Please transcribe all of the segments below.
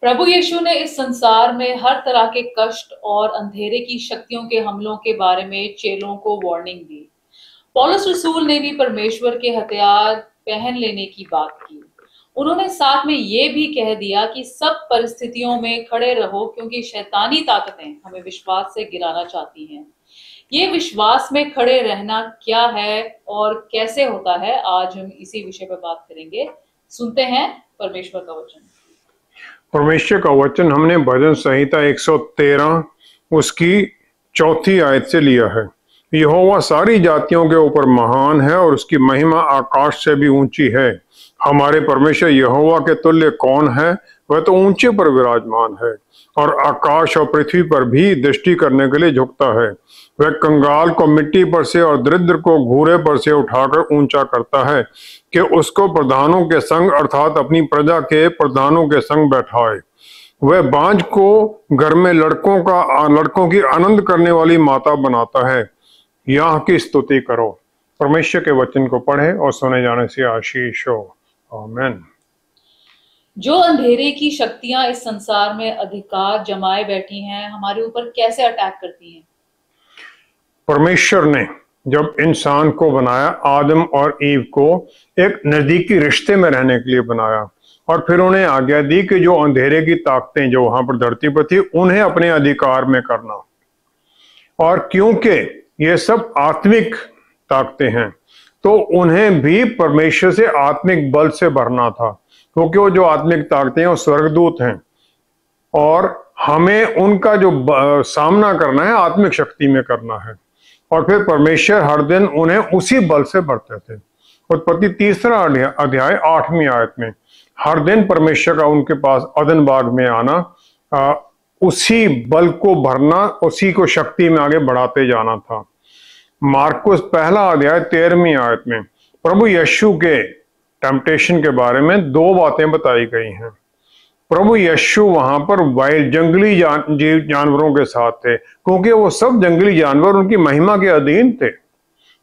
प्रभु यीशु ने इस संसार में हर तरह के कष्ट और अंधेरे की शक्तियों के हमलों के बारे में चेलों को वार्निंग दी। पौलुस रसूल ने भी परमेश्वर के हथियार पहन लेने की बात की। उन्होंने साथ में ये भी कह दिया कि सब परिस्थितियों में खड़े रहो, क्योंकि शैतानी ताकतें हमें विश्वास से गिराना चाहती हैं। ये विश्वास में खड़े रहना क्या है और कैसे होता है, आज हम इसी विषय पर बात करेंगे। सुनते हैं परमेश्वर का वचन। परमेश्वर का वचन हमने भजन संहिता 113 उसकी 4थी आयत से लिया है। यहोवा सारी जातियों के ऊपर महान है और उसकी महिमा आकाश से भी ऊंची है। हमारे परमेश्वर यहोवा के तुल्य कौन है? वह तो ऊंचे पर विराजमान है और आकाश और पृथ्वी पर भी दृष्टि करने के लिए झुकता है। वह कंगाल को मिट्टी पर से और दरिद्र को घूरे पर से उठाकर ऊंचा करता है कि उसको प्रधानों के संग अर्थात अपनी प्रजा के प्रधानों के संग बैठाए। वह बांझ को घर में लड़कों की आनंद करने वाली माता बनाता है। यहाँ की स्तुति करो। परमेश्वर के वचन को पढ़े और सुने जाने से आशीष हो। आमीन। जो अंधेरे की शक्तियां इस संसार में अधिकार जमाए बैठी हैं, हमारे ऊपर कैसे अटैक करती हैं? परमेश्वर ने जब इंसान को बनाया, आदम और ईव को एक नजदीकी रिश्ते में रहने के लिए बनाया और फिर उन्हें आज्ञा दी कि जो अंधेरे की ताकतें जो वहां पर धरती पर थी उन्हें अपने अधिकार में करना। और क्योंकि ये सब आत्मिक ताकतें हैं तो उन्हें भी परमेश्वर से आत्मिक बल से भरना था, क्योंकि वो जो आत्मिक ताकतें हैं वो स्वर्गदूत हैं और हमें उनका जो सामना करना है आत्मिक शक्ति में करना है। और फिर परमेश्वर हर दिन उन्हें उसी बल से भरते थे। उत्पत्ति 3 अध्याय 8वीं आयत में हर दिन परमेश्वर का उनके पास अदन बाग में आना, उसी बल को भरना, उसी को शक्ति में आगे बढ़ाते जाना था। मार्कुस 1 अध्याय 13वीं आयत में प्रभु यीशु के टेम्पटेशन के बारे में 2 बातें बताई गई हैं। प्रभु यीशु वहां पर वाइल्ड जंगली जानवरों के साथ थे, क्योंकि वो सब जंगली जानवर उनकी महिमा के अधीन थे।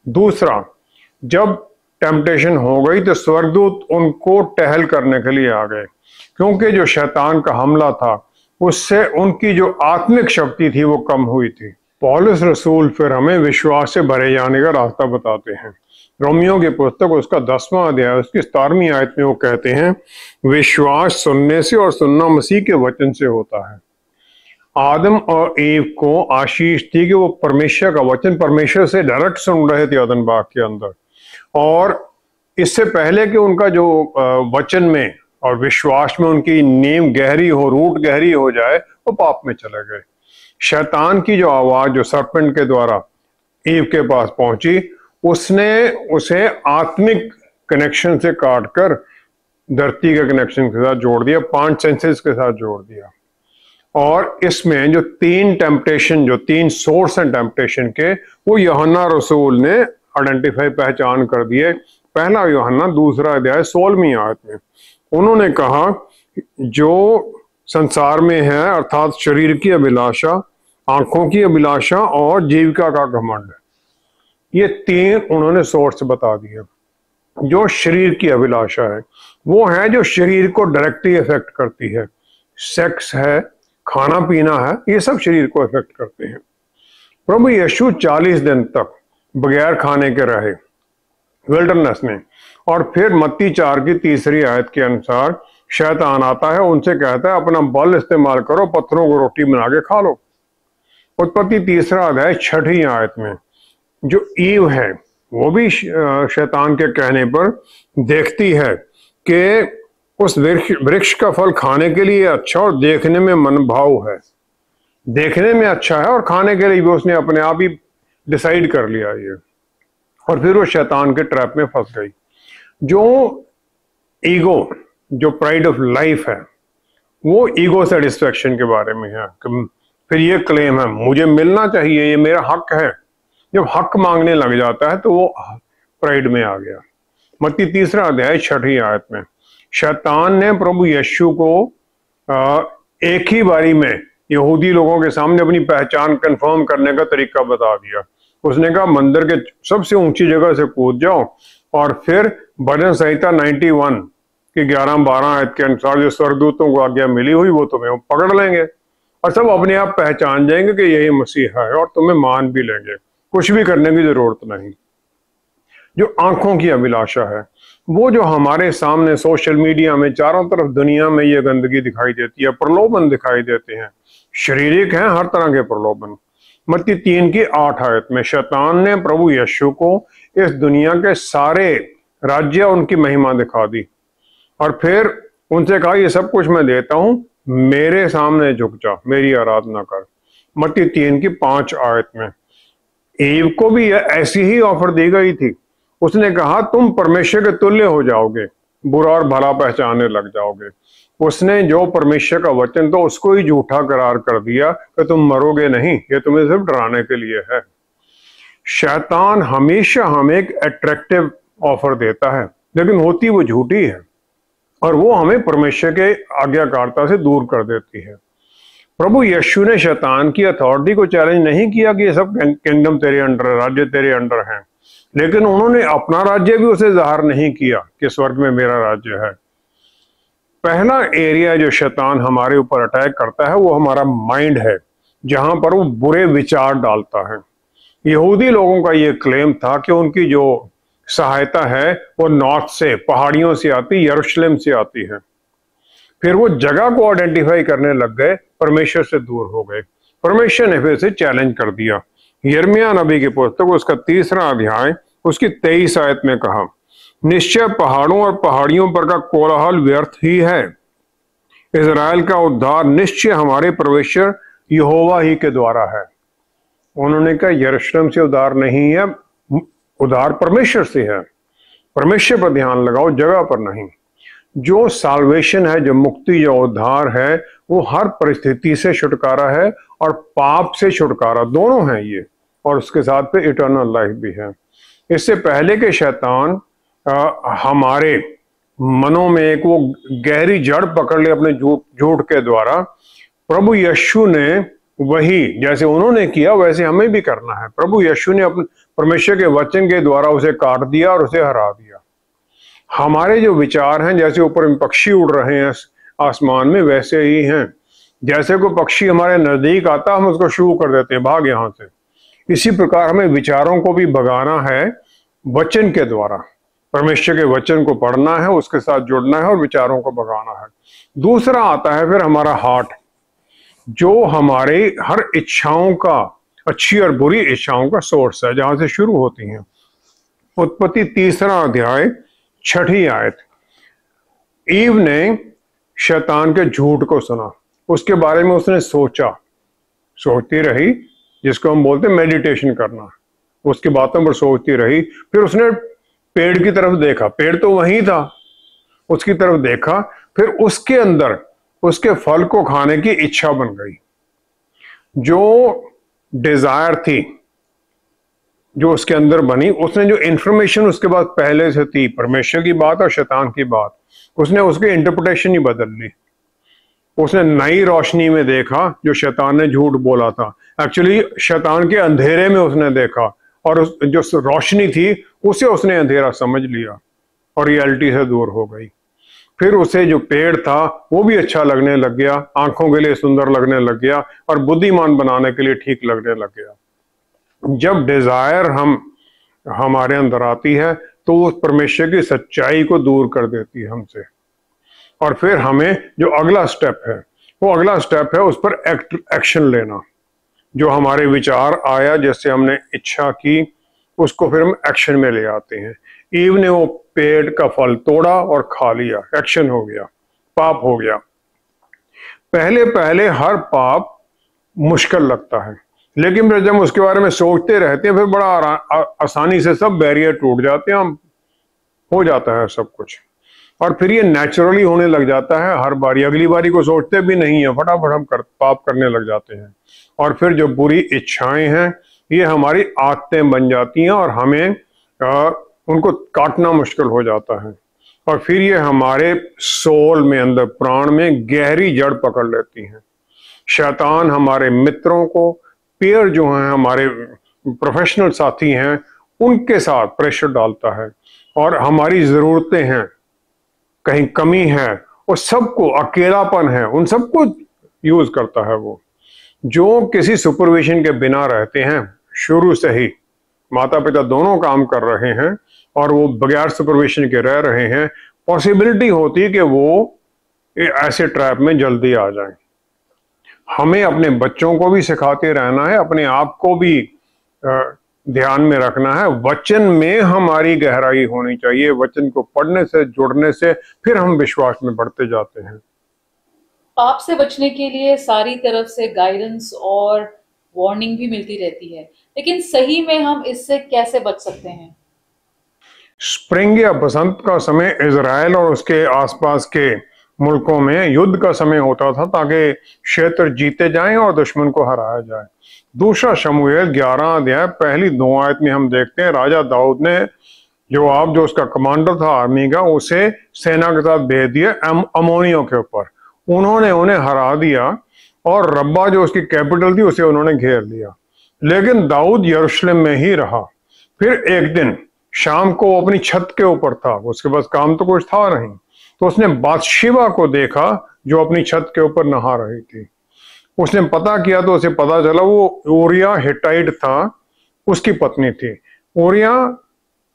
दूसरा, जब टेम्पटेशन हो गई तो स्वर्गदूत उनको टहल करने के लिए आ गए, क्योंकि जो शैतान का हमला था उससे उनकी जो आत्मिक शक्ति थी वो कम हुई थी। पौलुस रसूल फिर हमें विश्वास से भरे जाने का रास्ता बताते हैं। रोमियो की पुस्तक उसका 10वां अध्याय उसकी 17वीं आयत में वो कहते हैं, विश्वास सुनने से और सुनना मसीह के वचन से होता है। आदम और ईव को आशीष थी कि वो परमेश्वर का वचन परमेश्वर से डायरेक्ट सुन रहे थे अदन बाग के अंदर, और इससे पहले कि उनका जो वचन में और विश्वास में उनकी नींव गहरी हो, रूट गहरी हो जाए, वो पाप में चले गए। शैतान की जो आवाज जो सरपेंट के द्वारा ईव के पास पहुंची, उसने उसे आत्मिक कनेक्शन से काटकर धरती के कनेक्शन के साथ जोड़ दिया, 5 सेंसेस के साथ जोड़ दिया। और इसमें जो 3 टेम्पटेशन, जो 3 सोर्स हैं टेम्पटेशन के, वो यूहन्ना रसूल ने आइडेंटिफाई, पहचान कर दिए। 1 यूहन्ना 2 अध्याय 16वीं आयत में उन्होंने कहा, जो संसार में है अर्थात शरीर की अभिलाषा, आंखों की अभिलाषा और जीविका का घमंड, ये 3 उन्होंने सोर्स बता दिए। जो शरीर की अभिलाषा है वो है जो शरीर को डायरेक्टली इफेक्ट करती है। सेक्स है, खाना पीना है, ये सब शरीर को इफेक्ट करते हैं। प्रभु यीशु 40 दिन तक बगैर खाने के रहे विल्डरनेस में, और फिर मत्ती 4 की 3री आयत के अनुसार शैतान आता है, उनसे कहता है अपना बल इस्तेमाल करो, पत्थरों को रोटी बना के खा लो। उत्पत्ति 3 अध्याय 6वीं आयत में जो ईव है वो भी शैतान के कहने पर देखती है कि उस वृक्ष का फल खाने के लिए अच्छा और देखने में मनभाव है, देखने में अच्छा है और खाने के लिए भी उसने अपने आप ही डिसाइड कर लिया ये, और फिर वो शैतान के ट्रैप में फंस गई। जो ईगो, जो प्राइड ऑफ लाइफ है, वो ईगो सेटिस्फेक्शन के बारे में है। फिर ये क्लेम है मुझे मिलना चाहिए, ये मेरा हक है। जब हक मांगने लग जाता है तो वो प्राइड में आ गया। मत्ती 3 अध्याय 6वीं आयत में शैतान ने प्रभु यीशु को एक ही बारी में यहूदी लोगों के सामने अपनी पहचान कंफर्म करने का तरीका बता दिया। उसने कहा मंदिर के सबसे ऊंची जगह से कूद जाओ और फिर भजन संहिता 91 कि 11-12 आयत के अनुसार जो स्वर्गदूतों को आज्ञा मिली हुई वो तुम्हें पकड़ लेंगे और सब अपने आप पहचान जाएंगे कि यही मसीहा है और तुम्हें मान भी लेंगे, कुछ भी करने की जरूरत नहीं। जो आंखों की अभिलाषा है, वो जो हमारे सामने सोशल मीडिया में चारों तरफ दुनिया में ये गंदगी दिखाई देती है, प्रलोभन दिखाई देते हैं, शारीरिक हैं हर तरह के प्रलोभन। मत्ती 3:8 आयत में शैतान ने प्रभु यीशु को इस दुनिया के सारे राज्य उनकी महिमा दिखा दी और फिर उनसे कहा ये सब कुछ मैं देता हूं, मेरे सामने झुक जा, मेरी आराधना कर। मत्ती 3:5 आयत में ईव को भी ऐसी ही ऑफर दी गई थी। उसने कहा तुम परमेश्वर के तुल्य हो जाओगे, बुरा और भला पहचानने लग जाओगे। उसने जो परमेश्वर का वचन तो उसको ही झूठा करार कर दिया कि तुम मरोगे नहीं, ये तुम्हें सिर्फ डराने के लिए है। शैतान हमेशा हमें एक अट्रैक्टिव ऑफर देता है, लेकिन होती वो झूठी है और वो हमें परमेश्वर के आज्ञाकारिता से दूर कर देती है। प्रभु यीशु ने शैतान की अथॉरिटी को चैलेंज नहीं किया कि ये सब किंगडम तेरे अंडर है, राज्य तेरे अंडर हैं, लेकिन उन्होंने अपना राज्य भी उसे जाहिर नहीं किया कि स्वर्ग में मेरा राज्य है। पहला एरिया जो शैतान हमारे ऊपर अटैक करता है वो हमारा माइंड है, जहां पर वो बुरे विचार डालता है। यहूदी लोगों का ये क्लेम था कि उनकी जो सहायता है वो नॉर्थ से, पहाड़ियों से आती, यरूशलेम से आती है। फिर वो जगह को आइडेंटिफाई करने लग गए, परमेश्वर से दूर हो गए। परमेश्वर ने फिर से चैलेंज कर दिया। यिर्मयाह नबी की पुस्तक उसका 3रा अध्याय उसकी 23 आयत में कहा, निश्चय पहाड़ों और पहाड़ियों पर का कोलाहल व्यर्थ ही है, इजराइल का उद्धार निश्चय हमारे परमेश्वर यहोवा ही के द्वारा है। उन्होंने कहा यरूशलेम से उद्धार नहीं है, उद्धार परमेश्वर से है। परमेश्वर पर ध्यान लगाओ, जगह पर नहीं। जो साल्वेशन है, जो मुक्ति, जो उद्धार है, वो हर परिस्थिति से छुटकारा है और पाप से छुटकारा, दोनों हैं ये, और उसके साथ पे इटर्नल लाइफ भी है। इससे पहले के शैतान हमारे मनों में एक वो गहरी जड़ पकड़ ले अपने झूठ के द्वारा, प्रभु यीशु ने वही जैसे उन्होंने किया वैसे हमें भी करना है। प्रभु यीशु ने अपने परमेश्वर के वचन के द्वारा उसे काट दिया और उसे हरा दिया। हमारे जो विचार हैं, जैसे ऊपर पक्षी उड़ रहे हैं आसमान में, वैसे ही हैं। जैसे कोई पक्षी हमारे नजदीक आता हम उसको शुरू कर देते हैं, भाग यहां से। इसी प्रकार हमें विचारों को भी भगाना है वचन के द्वारा। परमेश्वर के वचन को पढ़ना है, उसके साथ जुड़ना है और विचारों को भगाना है। दूसरा आता है फिर हमारा हार्ट, जो हमारे हर इच्छाओं का, अच्छी और बुरी इच्छाओं का सोर्स है, जहां से शुरू होती हैं। उत्पत्ति 3रा अध्याय 6ठी आयत, ईव ने शैतान के झूठ को सुना, उसके बारे में उसने सोचा, सोचती रही, जिसको हम बोलते हैं मेडिटेशन करना। उसकी बातों पर सोचती रही। फिर उसने पेड़ की तरफ देखा, पेड़ तो वहीं था, उसकी तरफ देखा, फिर उसके अंदर उसके फल को खाने की इच्छा बन गई। जो डिजायर थी जो उसके अंदर बनी, उसने जो इंफॉर्मेशन उसके बाद पहले से थी, परमेश्वर की बात और शैतान की बात, उसने उसकी इंटरप्रिटेशन ही बदल ली। उसने नई रोशनी में देखा जो शैतान ने झूठ बोला था। एक्चुअली शैतान के अंधेरे में उसने देखा और जो रोशनी थी उसे उसने अंधेरा समझ लिया और रियलिटी से दूर हो गई। फिर उसे जो पेड़ था वो भी अच्छा लगने लग गया, आंखों के लिए सुंदर लगने लग गया और बुद्धिमान बनाने के लिए ठीक लगने लग गया। जब डिजायर हमारे अंदर आती है तो वो परमेश्वर की सच्चाई को दूर कर देती है हमसे, और फिर हमें जो अगला स्टेप है, वो अगला स्टेप है उस पर एक्शन लेना। जो हमारे विचार आया, जैसे हमने इच्छा की, उसको फिर हम एक्शन में ले आते हैं। ईव ने वो पेड़ का फल तोड़ा और खा लिया, एक्शन हो गया, पाप हो गया। पहले पहले हर पाप मुश्किल लगता है, लेकिन फिर जब उसके बारे में सोचते रहते हैं फिर बड़ा आसानी से सब बैरियर टूट जाते हैं, हम हो जाता है सब कुछ, और फिर ये नेचुरली होने लग जाता है। हर बारी अगली बारी को सोचते भी नहीं है, फटाफट हम पाप करने लग जाते हैं, और फिर जो बुरी इच्छाएं हैं ये हमारी आदतें बन जाती हैं और हमें उनको काटना मुश्किल हो जाता है, और फिर ये हमारे सोल में, अंदर प्राण में गहरी जड़ पकड़ लेती हैं। शैतान हमारे मित्रों को, पीयर जो हैं, हमारे प्रोफेशनल साथी हैं, उनके साथ प्रेशर डालता है, और हमारी जरूरतें हैं, कहीं कमी है, उस सबको, अकेलापन है, उन सबको यूज करता है वो। जो किसी सुपरविजन के बिना रहते हैं, शुरू से ही माता पिता दोनों काम कर रहे हैं और वो बगैर सुपरविजन के रह रहे हैं, पॉसिबिलिटी होती है कि वो ऐसे ट्रैप में जल्दी आ जाएं। हमें अपने बच्चों को भी सिखाते रहना है, अपने आप को भी ध्यान में रखना है। वचन में हमारी गहराई होनी चाहिए, वचन को पढ़ने से, जुड़ने से फिर हम विश्वास में बढ़ते जाते हैं। पाप से बचने के लिए सारी तरफ से गाइडेंस और वार्निंग भी मिलती रहती है, लेकिन सही में हम इससे कैसे बच सकते हैं? स्प्रिंग या बसंत का समय इजराइल और उसके आसपास के मुल्कों में युद्ध का समय होता था, ताकि क्षेत्र जीते जाएं और दुश्मन को हराया जाए। दूसरा शमूएल 11 अध्याय पहली 2 आयत में हम देखते हैं, राजा दाऊद ने योआब जो उसका कमांडर था आर्मी का, उसे सेना के साथ भेज दिया अमोनियों के ऊपर। उन्होंने उन्हें हरा दिया और रब्बा जो उसकी कैपिटल थी उसे उन्होंने घेर लिया। लेकिन दाऊद यरूशलेम में ही रहा। फिर एक दिन शाम को वो अपनी छत के ऊपर था, उसके पास काम तो कुछ था नहीं, तो उसने बादशिबा को देखा जो अपनी छत के ऊपर नहा रही थी। उसने पता किया तो उसे पता चला वो ऊरिया हिटाइट था, उसकी पत्नी थी। ऊरिया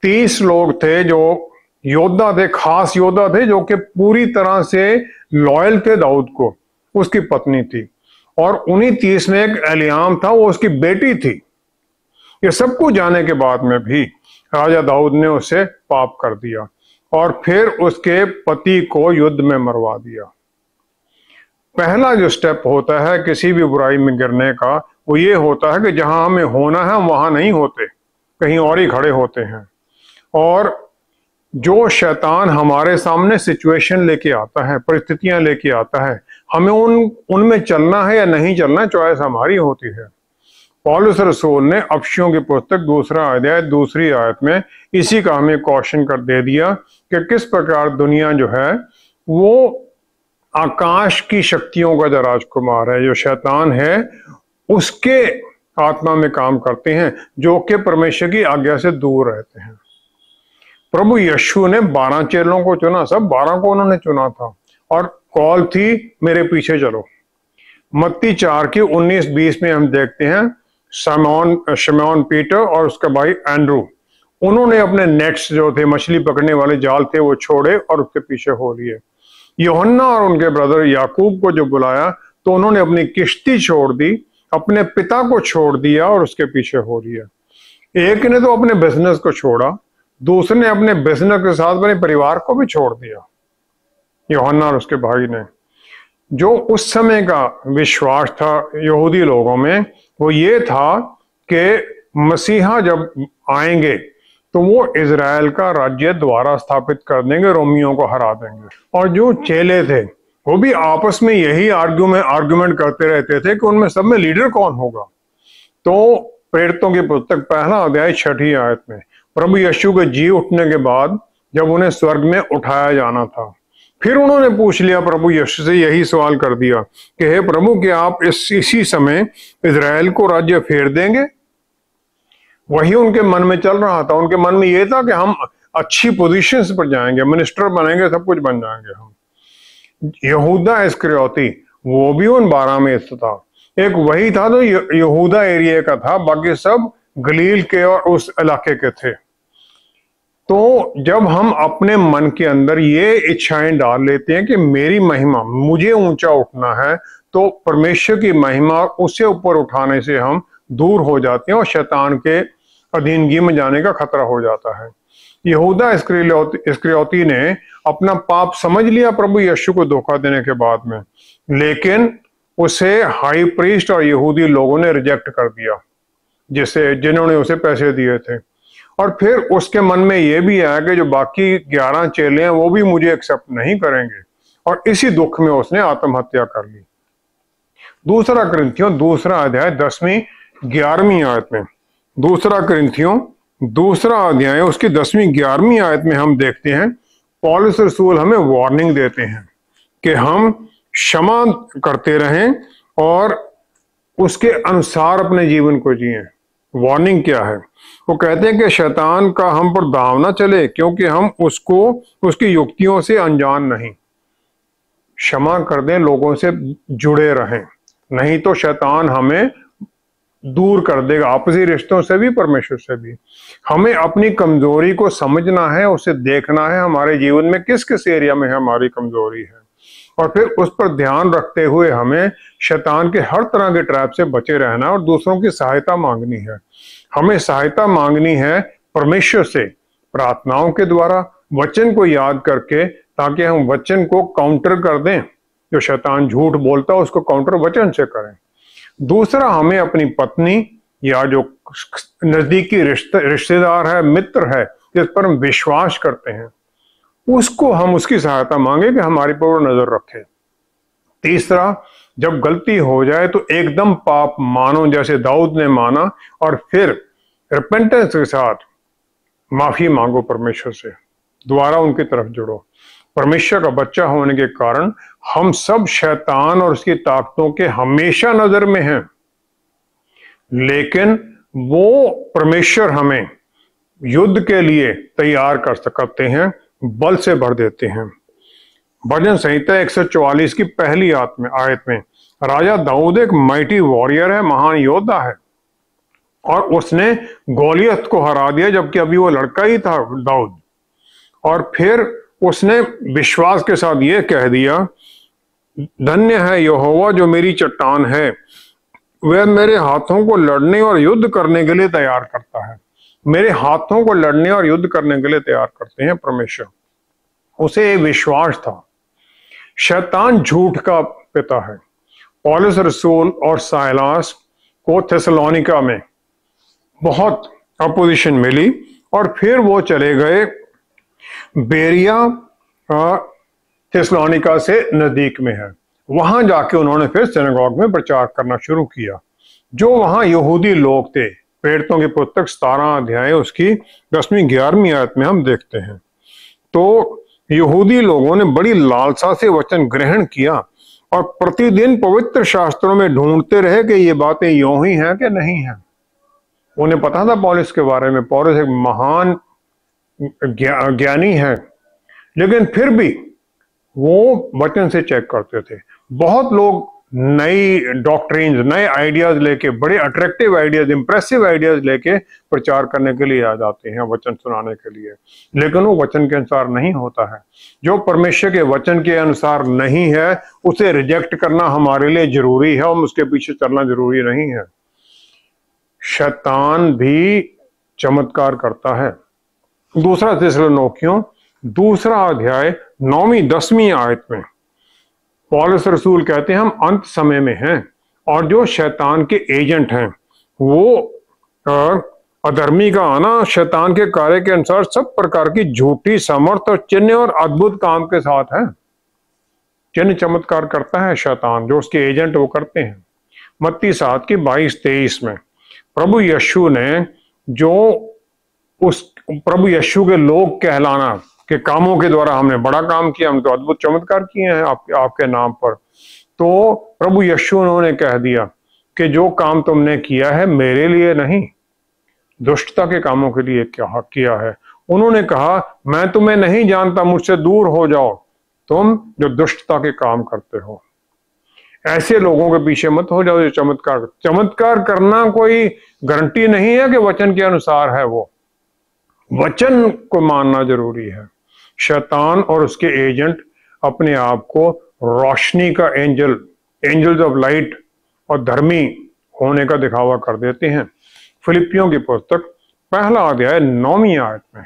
30 लोग थे जो योद्धा थे, खास योद्धा थे, जो कि पूरी तरह से लॉयल थे दाऊद को, उसकी पत्नी थी। और उन्हीं 30 में एक एलियाम था, वो उसकी बेटी थी। ये सब कुछ जाने के बाद में भी राजा दाऊद ने उसे पाप कर दिया और फिर उसके पति को युद्ध में मरवा दिया। पहला जो स्टेप होता है किसी भी बुराई में गिरने का, वो ये होता है कि जहां हमें होना है हम वहां नहीं होते, कहीं और ही खड़े होते हैं। और जो शैतान हमारे सामने सिचुएशन लेके आता है, परिस्थितियां लेके आता है, हमें उनमें चलना है या नहीं चलना, चॉइस हमारी होती है। पौलुस रसूल ने अफसियों की पुस्तक 2 अध्याय 2 आयत में इसी का हमें क्वेश्चन कर दे दिया कि किस प्रकार दुनिया जो है वो आकाश की शक्तियों का जो राजकुमार है, जो शैतान है, उसके आत्मा में काम करते हैं, जो कि परमेश्वर की आज्ञा से दूर रहते हैं। प्रभु यीशु ने 12 चेलों को चुना, सब 12 को उन्होंने चुना था, और कॉल थी मेरे पीछे चलो। मत्ती 4 की 19-20 में हम देखते हैं शमौन पीटर और उसका भाई एंड्रू, उन्होंने अपने नेट्स जो थे, मछली पकड़ने वाले जाल थे, वो छोड़े और उसके पीछे हो लिए। यूहन्ना और उनके ब्रदर याकूब को जो बुलाया तो उन्होंने अपनी किश्ती छोड़ दी, अपने पिता को छोड़ दिया और उसके पीछे हो लिया। एक ने तो अपने बिजनेस को छोड़ा, दूसरे ने अपने बिजनेस के साथ अपने परिवार को भी छोड़ दिया। यूहन्ना और उसके भाई ने, जो उस समय का विश्वास था यहूदी लोगों में, वो ये था कि मसीहा जब आएंगे तो वो इजराइल का राज्य द्वारा स्थापित कर देंगे, रोमियों को हरा देंगे। और जो चेले थे वो भी आपस में यही आर्गुमेंट करते रहते थे कि उनमें सब में लीडर कौन होगा। तो प्रेरितों की पुस्तक 1 अध्याय 6 आयत में प्रभु यीशु के जी उठने के बाद जब उन्हें स्वर्ग में उठाया जाना था, फिर उन्होंने पूछ लिया प्रभु यीशु से, यही सवाल कर दिया कि हे प्रभु, क्या आप इसी समय इजराइल को राज्य फेर देंगे? वही उनके मन में चल रहा था। उनके मन में यह था कि हम अच्छी पोजीशंस पर जाएंगे, मिनिस्टर बनेंगे, सब कुछ बन जाएंगे हम। यहूदा इस्करियोती वो भी उन 12 में से था। एक वही था जो यहूदा एरिया का था, बाकी सब गलील के और उस इलाके के थे। तो जब हम अपने मन के अंदर ये इच्छाएं डाल लेते हैं कि मेरी महिमा, मुझे ऊंचा उठना है, तो परमेश्वर की महिमा उससे ऊपर उठाने से हम दूर हो जाते हैं और शैतान के अधीनगी में जाने का खतरा हो जाता है। यहूदा इस्करियोती ने अपना पाप समझ लिया प्रभु यीशु को धोखा देने के बाद में, लेकिन उसे हाई प्रीस्ट और यहूदी लोगों ने रिजेक्ट कर दिया, जिन्होंने उसे पैसे दिए थे। और फिर उसके मन में यह भी आया कि जो बाकी 11 चेले हैं वो भी मुझे एक्सेप्ट नहीं करेंगे, और इसी दुख में उसने आत्महत्या कर ली। 2 कुरिन्थियों 2 अध्याय 10वीं-11वीं आयत में, 2 कुरिन्थियों 2 अध्याय उसकी 10वीं-11वीं आयत में हम देखते हैं पौलुस रसूल हमें वार्निंग देते हैं कि हम क्षमा करते रहें और उसके अनुसार अपने जीवन को जिएं। वार्निंग क्या है? वो कहते हैं कि शैतान का हम पर दाव ना चले, क्योंकि हम उसको उसकी युक्तियों से अनजान नहीं। क्षमा कर दें, लोगों से जुड़े रहें, नहीं तो शैतान हमें दूर कर देगा, आपसी रिश्तों से भी, परमेश्वर से भी। हमें अपनी कमजोरी को समझना है, उसे देखना है, हमारे जीवन में किस किस एरिया में हमारी कमजोरी है, और फिर उस पर ध्यान रखते हुए हमें शैतान के हर तरह के ट्रैप से बचे रहना और दूसरों की सहायता मांगनी है। हमें सहायता मांगनी है परमेश्वर से, प्रार्थनाओं के द्वारा, वचन को याद करके, ताकि हम वचन को काउंटर कर दें। जो शैतान झूठ बोलता है उसको काउंटर वचन से करें। दूसरा, हमें अपनी पत्नी या जो नजदीकी रिश्तेदार है, मित्र है, जिस पर हम विश्वास करते हैं, उसको हम उसकी सहायता मांगे कि हमारी पर वो नजर रखे। तीसरा, जब गलती हो जाए तो एकदम पाप मानो, जैसे दाऊद ने माना, और फिर रिपेंटेंस के साथ माफी मांगो परमेश्वर से, दोबारा उनकी तरफ जुड़ो। परमेश्वर का बच्चा होने के कारण हम सब शैतान और उसकी ताकतों के हमेशा नजर में हैं, लेकिन वो परमेश्वर हमें युद्ध के लिए तैयार कर सकते हैं, बल से भर देते हैं। भजन संहिता 144 की पहली आयत में राजा दाऊद एक माइटी वॉरियर है, महान योद्धा है, और उसने गोलियत को हरा दिया, जबकि अभी वो लड़का ही था दाऊद। और फिर उसने विश्वास के साथ ये कह दिया, धन्य है यहोवा जो मेरी चट्टान है, वह मेरे हाथों को लड़ने और युद्ध करने के लिए तैयार करता है। मेरे हाथों को लड़ने और युद्ध करने के लिए तैयार करते हैं परमेश्वर। उसे विश्वास था। शैतान झूठ का पिता है। पौलुस रसूल और साइलास को थेसलोनिका में बहुत अपोजिशन मिली, और फिर वो चले गए बेरिया, थेसलोनिका से नजदीक में है। वहां जाके उन्होंने फिर सिनेगॉग में प्रचार करना शुरू किया। जो वहां यहूदी लोग थे, प्रेरितों की पुस्तक 17 अध्याय उसकी 10वीं 11वीं आयत में हम देखते हैं। तो यहूदी लोगों ने बड़ी लालसा से वचन ग्रहण किया और प्रतिदिन पवित्र शास्त्रों में ढूंढते रहे कि ये बातें यूं ही हैं कि नहीं हैं। उन्हें पता था पौलुस के बारे में, पौलुस एक महान ज्ञानी है, लेकिन फिर भी वो वचन से चेक करते थे। बहुत लोग नई डॉक्ट्रिन्स, नए आइडियाज लेके, बड़े अट्रैक्टिव आइडियाज, इंप्रेसिव आइडियाज लेके प्रचार करने के लिए आ जाते हैं, वचन सुनाने के लिए, लेकिन वो वचन के अनुसार नहीं होता है। जो परमेश्वर के वचन के अनुसार नहीं है, उसे रिजेक्ट करना हमारे लिए जरूरी है, हम उसके पीछे चलना जरूरी नहीं है। शैतान भी चमत्कार करता है। दूसरा थिस्सलुनीकियों 2 अध्याय 9वीं 10वीं आयत में पौलुस रसूल कहते हैं, हम अंत समय में हैं, और जो शैतान के एजेंट हैं, वो अधर्मी का आना शैतान के कार्य के अनुसार सब प्रकार की झूठी समर्थ और चिन्ह और अद्भुत काम के साथ है। चिन्ह चमत्कार करता है शैतान, जो उसके एजेंट वो करते हैं। मत्ती 7 की 22-23 में प्रभु यीशु ने, जो उस प्रभु यीशु के लोग कहलाना के कामों के द्वारा हमने बड़ा काम किया, हमने तो अद्भुत चमत्कार किए हैं आपके नाम पर, तो प्रभु यीशु उन्होंने कह दिया कि जो काम तुमने किया है मेरे लिए नहीं, दुष्टता के कामों के लिए क्या किया है। उन्होंने कहा, मैं तुम्हें नहीं जानता, मुझसे दूर हो जाओ, तुम जो दुष्टता के काम करते हो। ऐसे लोगों के पीछे मत हो जाओ जो चमत्कार करना कोई गारंटी नहीं है कि वचन के अनुसार है। वो वचन को मानना जरूरी है। शैतान और उसके एजेंट अपने आप को रोशनी का एंजल्स ऑफ लाइट और धर्मी होने का दिखावा कर देते हैं। फिलिपियों की पुस्तक 1 अध्याय 9वीं आयत में,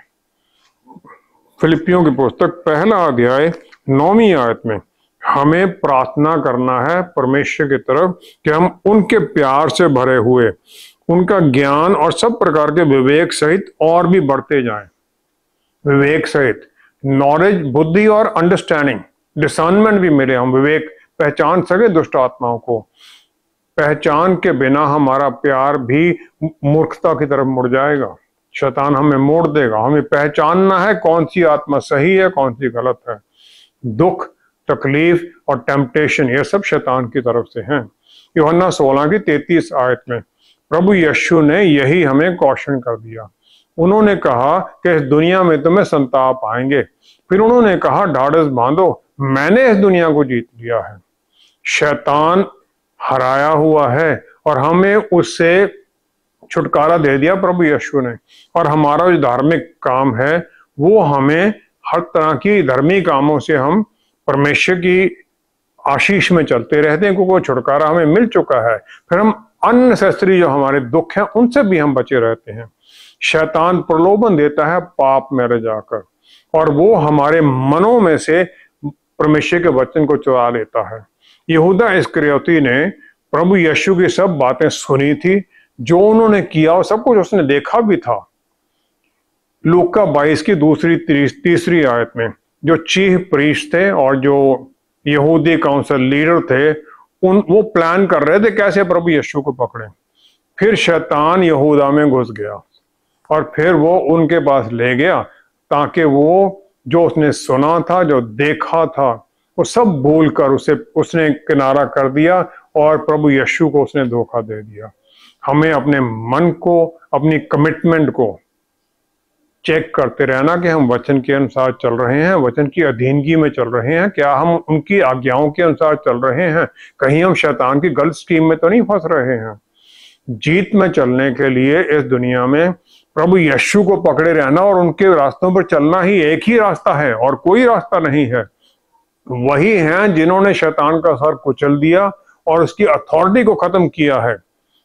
फिलिपियों की पुस्तक 1 अध्याय 9वीं आयत में हमें प्रार्थना करना है परमेश्वर की तरफ कि हम उनके प्यार से भरे हुए, उनका ज्ञान और सब प्रकार के विवेक सहित और भी बढ़ते जाएं। विवेक सहित नॉलेज, बुद्धि और अंडरस्टैंडिंग, डिसर्नमेंट भी मिले, हम विवेक पहचान सके दुष्ट आत्माओं को। पहचान के बिना हमारा प्यार भी मूर्खता की तरफ मुड़ जाएगा, शैतान हमें मोड़ देगा। हमें पहचानना है कौन सी आत्मा सही है, कौन सी गलत है। दुख, तकलीफ और टेम्पटेशन, ये सब शैतान की तरफ से हैं। यूहन्ना 16 की 33 आयत में प्रभु यीशु ने यही हमें कौशन कर दिया। उन्होंने कहा कि इस दुनिया में तुम्हें संताप आएंगे। फिर उन्होंने कहा ढाढ़स बांधो, मैंने इस दुनिया को जीत लिया है। शैतान हराया हुआ है और हमें उससे छुटकारा दे दिया प्रभु यीशु ने। और हमारा जो धार्मिक काम है वो हमें हर तरह की धर्मी कामों से हम परमेश्वर की आशीष में चलते रहते हैं, क्योंकि वो छुटकारा हमें मिल चुका है। फिर हम अननेसेसरी जो हमारे दुख हैं उनसे भी हम बचे रहते हैं। शैतान प्रलोभन देता है पाप में रह जाकर, और वो हमारे मनों में से परमेश्वर के वचन को चुरा लेता है। यहूदा इस्करियोती ने प्रभु यीशु की सब बातें सुनी थी, जो उन्होंने किया और सब कुछ उसने देखा भी था। लूका 22 की तीसरी आयत में जो चीफ प्रीस्ट थे और जो यहूदी काउंसिल लीडर थे, वो प्लान कर रहे थे कैसे प्रभु यीशु को पकड़े। फिर शैतान यहूदा में घुस गया और फिर वो उनके पास ले गया, ताकि वो जो उसने सुना था, जो देखा था, वो सब भूल कर उसने किनारा कर दिया और प्रभु यीशु को उसने धोखा दे दिया। हमें अपने मन को, अपनी कमिटमेंट को चेक करते रहना कि हम वचन के अनुसार चल रहे हैं, वचन की अधीनगी में चल रहे हैं, क्या हम उनकी आज्ञाओं के अनुसार चल रहे हैं, कहीं हम शैतान की गलत स्कीम में तो नहीं फंस रहे हैं। जीत में चलने के लिए इस दुनिया में प्रभु यीशु को पकड़े रहना और उनके रास्तों पर चलना ही एक ही रास्ता है और कोई रास्ता नहीं है। वही हैं जिन्होंने शैतान का सर कुचल दिया और उसकी अथॉरिटी को खत्म किया है।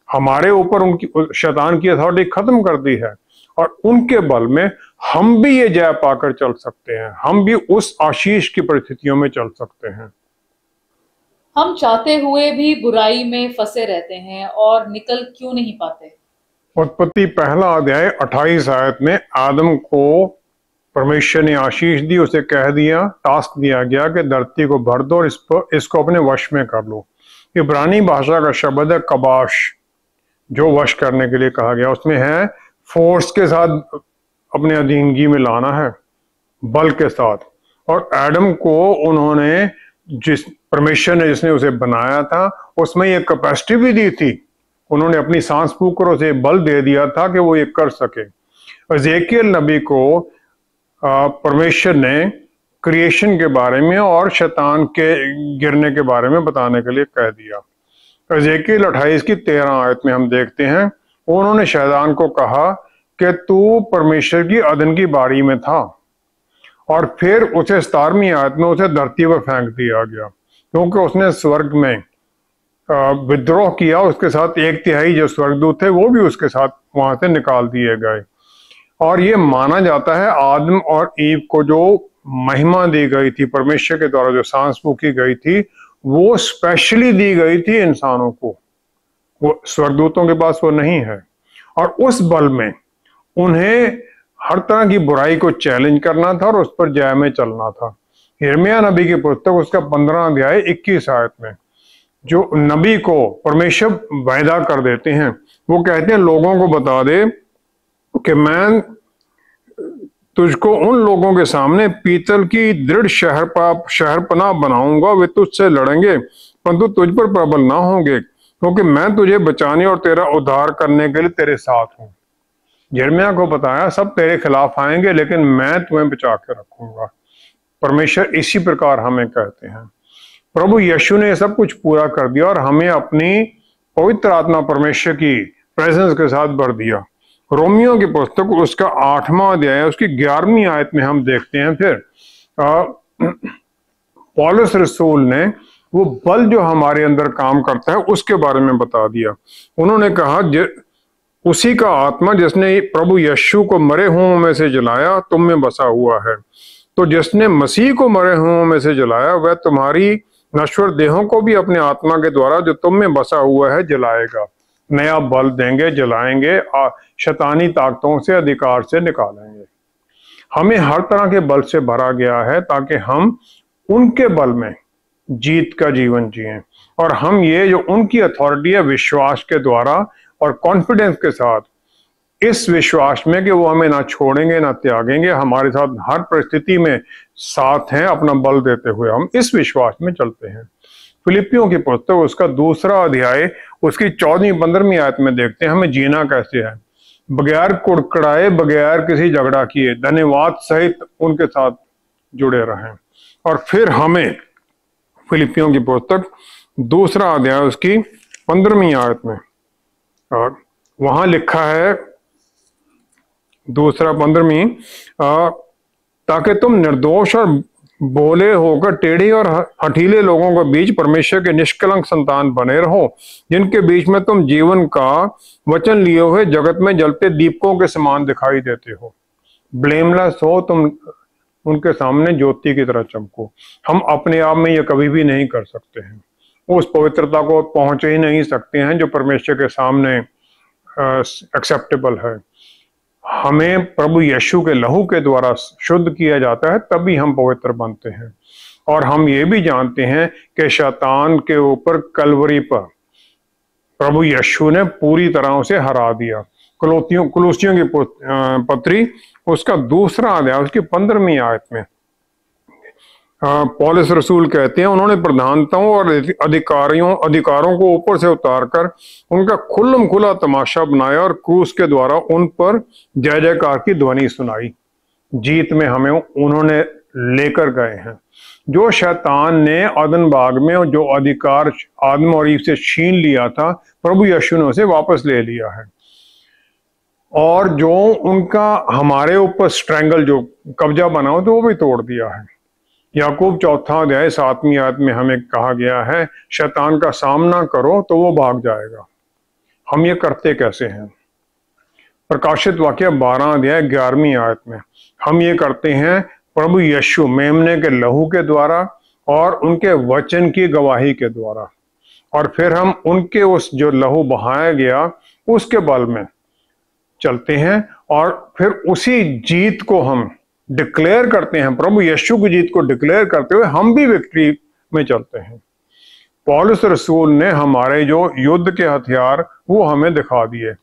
हमारे ऊपर उनकी शैतान की अथॉरिटी खत्म कर दी है और उनके बल में हम भी ये जय पाकर चल सकते हैं, हम भी उस आशीष की परिस्थितियों में चल सकते हैं। हम चाहते हुए भी बुराई में फंसे रहते हैं और निकल क्यों नहीं पाते? उत्पत्ति 1 आयत में आदम को परमेश्वर ने आशीष दी, उसे कह दिया, टास्क दिया गया कि धरती को भर दो और इसको अपने वश में कर लो। इब्रानी भाषा का शब्द है कबाश, जो वश करने के लिए कहा गया। उसमें है फोर्स के साथ अपने अधीनगी में लाना है, बल के साथ। और एडम को उन्होंने परमेश्वर ने जिसने उसे बनाया था उसमें ये कैपेसिटी भी दी थी। उन्होंने अपनी सांस फूंक कर उसे बल दे दिया था कि वो ये कर सके। एजेकियल नबी को परमेश्वर ने क्रिएशन के बारे में और शैतान के गिरने के बारे में बताने के लिए कह दिया। एजेकियल 28 की 13 आयत में हम देखते हैं, उन्होंने शैतान को कहा कि तू परमेश्वर की अदन की बारी में था, और फिर उसे 17वीं आयत में उसे धरती पर फेंक दिया गया, क्योंकि उसने स्वर्ग में विद्रोह किया। उसके साथ 1/3 जो स्वर्गदूत थे वो भी उसके साथ वहां से निकाल दिए गए। और ये माना जाता है आदम और ईव को जो महिमा दी गई थी परमेश्वर के द्वारा, जो सांस फूंकी गई थी, वो स्पेशली दी गई थी इंसानों को, वो स्वर्गदूतों के पास वो नहीं है। और उस बल में उन्हें हर तरह की बुराई को चैलेंज करना था और उस पर जय में चलना था। यिर्मयाह नबी की पुस्तक उसका 15 अध्याय 21 आयत में जो नबी को परमेश्वर वायदा कर देते हैं, वो कहते हैं लोगों को बता दे कि मैं तुझको उन लोगों के सामने पीतल की दृढ़ शहरपनाह बनाऊंगा, वे तुझसे लड़ेंगे परंतु तुझ पर प्रबल ना होंगे, क्योंकि मैं तुझे बचाने और तेरा उद्धार करने के लिए तेरे साथ हूँ। यिर्मयाह को बताया सब तेरे खिलाफ आएंगे लेकिन मैं तुम्हें बचा के रखूंगा। परमेश्वर इसी प्रकार हमें कहते हैं। प्रभु यीशु ने सब कुछ पूरा कर दिया और हमें अपनी पवित्र आत्मा परमेश्वर की प्रेजेंस के साथ भर दिया। रोमियो की पुस्तक उसका 8वां अध्याय उसकी 11वीं आयत में हम देखते हैं, फिर पौलुस रसूल ने वो बल जो हमारे अंदर काम करता है उसके बारे में बता दिया। उन्होंने कहा उसी का आत्मा जिसने प्रभु यीशु को मरे हुओं में से जलाया तुम में बसा हुआ है, तो जिसने मसीह को मरे हुओं में से जलाया वह तुम्हारी नश्वर देहों को भी अपने आत्मा के द्वारा जो तुम में बसा हुआ है जलाएगा। नया बल देंगे, जलाएंगे, शैतानी ताकतों से, अधिकार से निकालेंगे। हमें हर तरह के बल से भरा गया है ताकि हम उनके बल में जीत का जीवन जिएं। और हम ये जो उनकी अथॉरिटी है विश्वास के द्वारा और कॉन्फिडेंस के साथ, इस विश्वास में कि वो हमें ना छोड़ेंगे ना त्यागेंगे, हमारे साथ हर परिस्थिति में साथ हैं, अपना बल देते हुए हम इस विश्वास में चलते हैं। फिलिपियों की पुस्तक उसका 2 अध्याय उसकी 14-15 आयत में देखते हैं हमें जीना कैसे है। बगैर कुड़कड़ाए, बगैर किसी झगड़ा किए, धन्यवाद सहित उनके साथ जुड़े रहें। और फिर हमें फिलिपियों की पुस्तक 2 अध्याय उसकी 15 आयत में और वहां लिखा है 2:15, ताकि तुम निर्दोष और बोले होकर टेढ़ी और हठीले लोगों के बीच परमेश्वर के निष्कलंक संतान बने रहो, जिनके बीच में तुम जीवन का वचन लिए हुए जगत में जलते दीपकों के समान दिखाई देते हो। ब्लेमलेस हो तुम, उनके सामने ज्योति की तरह चमको। हम अपने आप में ये कभी भी नहीं कर सकते हैं, उस पवित्रता को पहुंच ही नहीं सकते हैं जो परमेश्वर के सामने एक्सेप्टेबल है। हमें प्रभु यीशु के लहू के द्वारा शुद्ध किया जाता है, तभी हम पवित्र बनते हैं। और हम ये भी जानते हैं कि शैतान के ऊपर कलवरी पर प्रभु यीशु ने पूरी तरह उसे हरा दिया। कुलूसियों की पत्री उसका 2 अध्याय उसकी 15 आयत में पौलुस रसूल कहते हैं, उन्होंने प्रधानताओं और अधिकारों को ऊपर से उतारकर उनका खुल्लम खुला तमाशा बनाया और क्रूस के द्वारा उन पर जय जयकार की ध्वनि सुनाई। जीत में हमें उन्होंने लेकर गए हैं। जो शैतान ने अदन बाग में जो अधिकार आदम और ईव से छीन लिया था, प्रभु यीशु ने उसे वापस ले लिया है। और जो उनका हमारे ऊपर स्ट्रैंगल जो कब्जा बना हो तो वो भी तोड़ दिया है। याकूब 4 अध्याय 7 आयत में हमें कहा गया है, शैतान का सामना करो तो वो भाग जाएगा। हम ये करते कैसे हैं? प्रकाशित वाक्य 12 अध्याय 11 आयत में हम ये करते हैं प्रभु यीशु मेमने के लहू के द्वारा और उनके वचन की गवाही के द्वारा। और फिर हम उनके उस जो लहू बहाया गया उसके बल में चलते हैं और फिर उसी जीत को हम डिक्लेयर करते हैं। प्रभु यीशु की जीत को डिक्लेयर करते हुए हम भी विक्ट्री में चलते हैं। पौलुस रसूल ने हमारे जो युद्ध के हथियार वो हमें दिखा दिए,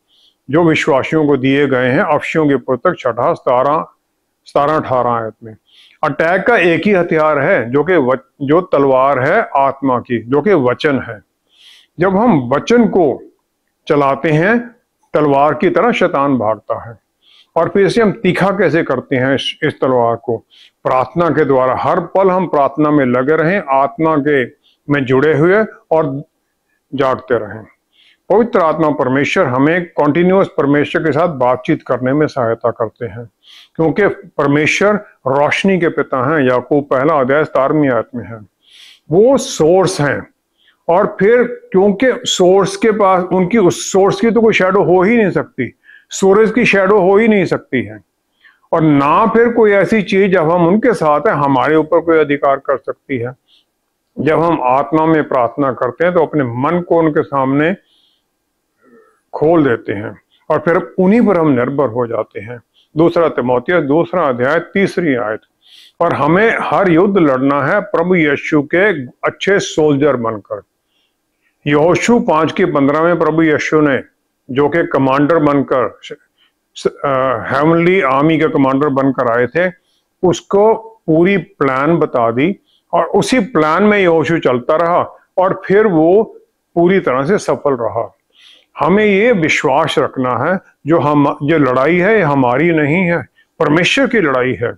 जो विश्वासियों को दिए गए हैं। अफसियों की पुस्तक 6:17-18 आयत में अटैक का एक ही हथियार है जो तलवार है आत्मा की, जो कि वचन है। जब हम वचन को चलाते हैं तलवार की तरह शैतान भागता है। और फिर इसे हम तीखा कैसे करते हैं इस तलवार को? प्रार्थना के द्वारा। हर पल हम प्रार्थना में लगे रहें, आत्मा के में जुड़े हुए और जागते रहें। पवित्र आत्मा परमेश्वर हमें कॉन्टिन्यूअस परमेश्वर के साथ बातचीत करने में सहायता करते हैं, क्योंकि परमेश्वर रोशनी के पिता हैं। याकूब 1 अध्याय 17 आयत में है। वो सोर्स हैं और फिर क्योंकि सोर्स के पास उनकी उस सोर्स की तो कोई शैडो हो ही नहीं सकती, सूरज की शैडो हो ही नहीं सकती है। और ना फिर कोई ऐसी चीज जब हम उनके साथ हैं हमारे ऊपर कोई अधिकार कर सकती है। जब हम आत्मा में प्रार्थना करते हैं तो अपने मन को उनके सामने खोल देते हैं और फिर उन्हीं पर हम निर्भर हो जाते हैं। 2 तीमुथियुस 2 अध्याय 3 आयत। और हमें हर युद्ध लड़ना है प्रभु यीशु के अच्छे सोल्जर बनकर। यहोशू 5:15 में प्रभु यीशु ने, जो कि कमांडर बनकर हेवनली आर्मी के कमांडर बनकर आए थे, उसको पूरी प्लान बता दी और उसी प्लान में यहोशू चलता रहा और फिर वो पूरी तरह से सफल रहा। हमें ये विश्वास रखना है जो लड़ाई है ये हमारी नहीं है, परमेश्वर की लड़ाई है।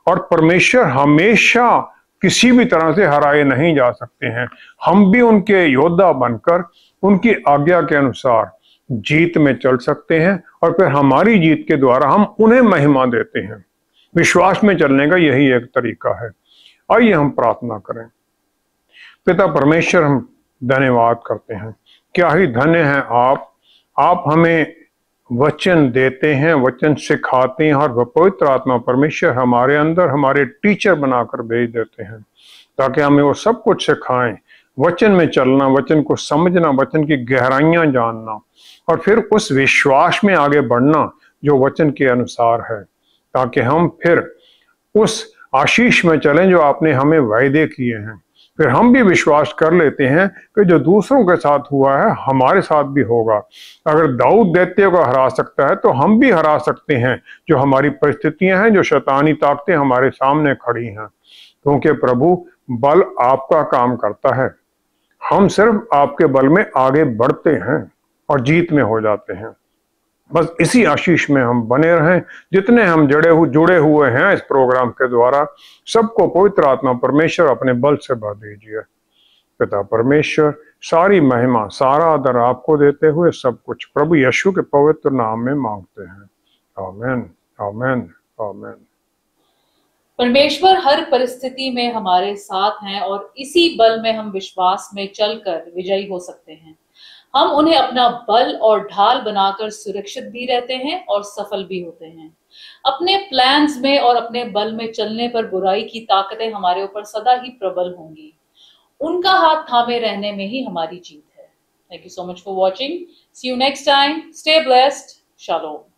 और परमेश्वर हमेशा किसी भी तरह से हराए नहीं जा सकते हैं। हम भी उनके योद्धा बनकर उनकी आज्ञा के अनुसार जीत में चल सकते हैं और फिर हमारी जीत के द्वारा हम उन्हें महिमा देते हैं। विश्वास में चलने का यही एक तरीका है। आइए हम प्रार्थना करें। पिता परमेश्वर, हम धन्यवाद करते हैं। क्या ही धन्य है आप हमें वचन देते हैं, वचन सिखाते हैं और पवित्र आत्मा परमेश्वर हमारे अंदर हमारे टीचर बनाकर भेज देते हैं ताकि हमें वो सब कुछ सिखाएं। वचन में चलना, वचन को समझना, वचन की गहराइयां जानना और फिर उस विश्वास में आगे बढ़ना जो वचन के अनुसार है, ताकि हम फिर उस आशीष में चलें जो आपने हमें वायदे किए हैं। फिर हम भी विश्वास कर लेते हैं कि जो दूसरों के साथ हुआ है हमारे साथ भी होगा। अगर दाऊद दैत्य को हरा सकता है तो हम भी हरा सकते हैं जो हमारी परिस्थितियां हैं, जो शैतानी ताकतें हमारे सामने खड़ी हैं, क्योंकि प्रभु बल आपका काम करता है। हम सिर्फ आपके बल में आगे बढ़ते हैं और जीत में हो जाते हैं। बस इसी आशीष में हम बने रहें। जितने हम जुड़े हुए हैं इस प्रोग्राम के द्वारा, सबको पवित्र आत्मा परमेश्वर अपने बल से भर दीजिए। पिता परमेश्वर, सारी महिमा सारा आदर आपको देते हुए सब कुछ प्रभु यीशु के पवित्र नाम में मांगते हैं। आमीन, आमीन, आमीन। परमेश्वर हर परिस्थिति में हमारे साथ हैं और इसी बल में हम विश्वास में चलकर विजयी हो सकते हैं। हम उन्हें अपना बल और ढाल बनाकर सुरक्षित भी रहते हैं और सफल भी होते हैं। अपने प्लान्स में और अपने बल में चलने पर बुराई की ताकतें हमारे ऊपर सदा ही प्रबल होंगी। उनका हाथ थामे रहने में ही हमारी जीत है। Thank you so much for watching. See you next time. Stay blessed. Shalom.